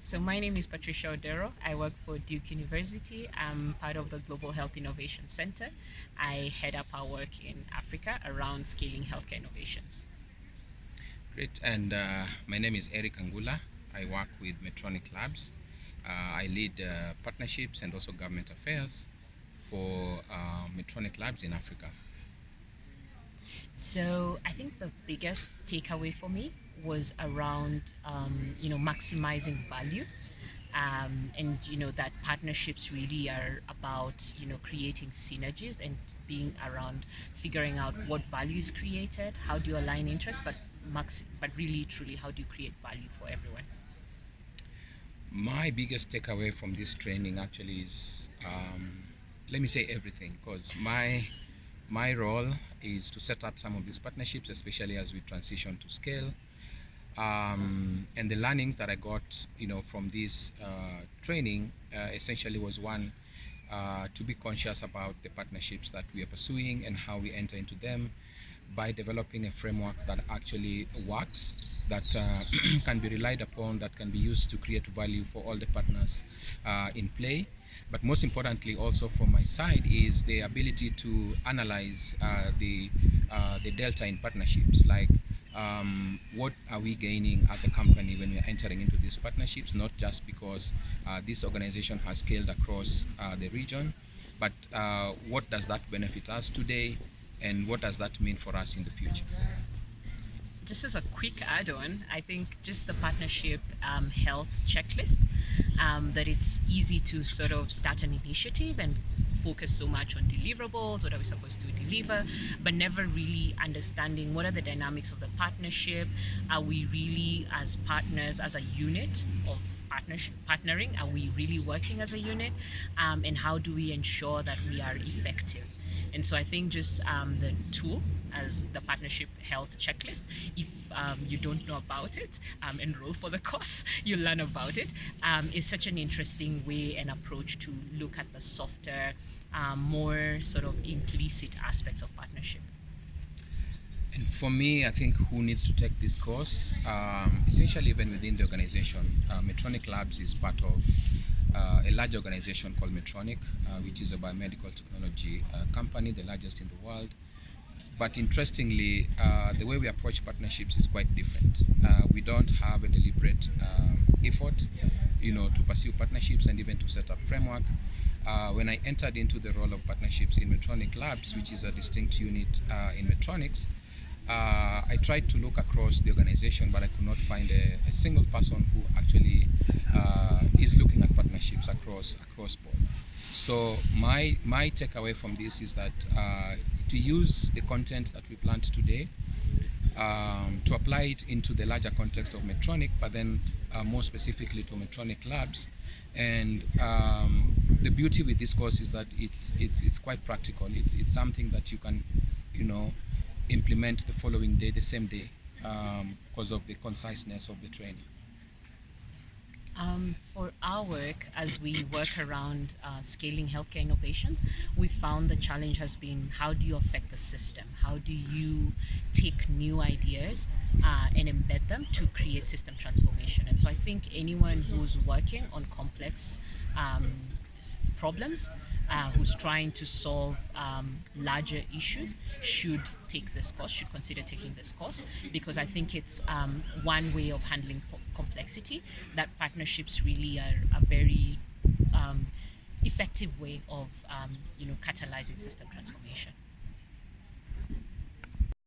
So my name is Patricia Odero. I work for Duke University. I'm part of the Global Health Innovation Center. I head up our work in Africa around scaling healthcare innovations. Great, and my name is Eric Angula. I work with Medtronic Labs. I lead partnerships and also government affairs for Medtronic Labs in Africa. So I think the biggest takeaway for me was around, maximizing value. And that partnerships really are about creating synergies and being around figuring out what value is created, how do you align interests, but really truly how do you create value for everyone. My biggest takeaway from this training actually is, let me say everything, because my role is to set up some of these partnerships, especially as we transition to scale. And the learnings that I got, from this training, essentially was one, to be conscious about the partnerships that we are pursuing and how we enter into them by developing a framework that actually works, that can be relied upon, that can be used to create value for all the partners in play. But most importantly, also from my side, is the ability to analyze the delta in partnerships, like what are we gaining as a company when we are entering into these partnerships, not just because this organization has scaled across the region, but what does that benefit us today, and what does that mean for us in the future? Just as a quick add-on, I think just the partnership health checklist, that it's easy to sort of start an initiative and focus so much on deliverables, what are we supposed to deliver, but never really understanding what are the dynamics of the partnership. Are we really, as partners, as a unit of partnering, are we really working as a unit, and how do we ensure that we are effective? And so I think just the tool as the partnership health checklist, if you don't know about it, enroll for the course, you learn about it, is such an interesting way and approach to look at the softer, more sort of implicit aspects of partnership. And for me, I think who needs to take this course, essentially even within the organization, Medtronic Labs is part of a large organization called Medtronic, which is a biomedical technology company, the largest in the world. But interestingly, the way we approach partnerships is quite different. We don't have a deliberate effort, to pursue partnerships and even to set up framework. When I entered into the role of partnerships in Medtronic Labs, which is a distinct unit in Medtronics, I tried to look across the organization, but I could not find a single person who actually is looking at partnerships across board. So my takeaway from this is that to use the content that we've learned today, to apply it into the larger context of Medtronic, but then more specifically to Medtronic Labs. And the beauty with this course is that it's quite practical. It's something that you can implement the following day, the same day, because of the conciseness of the training. For our work, as we work around scaling healthcare innovations, we found the challenge has been how do you affect the system? How do you take new ideas and embed them to create system transformation? And so I think anyone who's working on complex problems, who's trying to solve larger issues, should take this course, should consider taking this course, because I think it's one way of handling complexity, that partnerships really are a very effective way of catalyzing system transformation.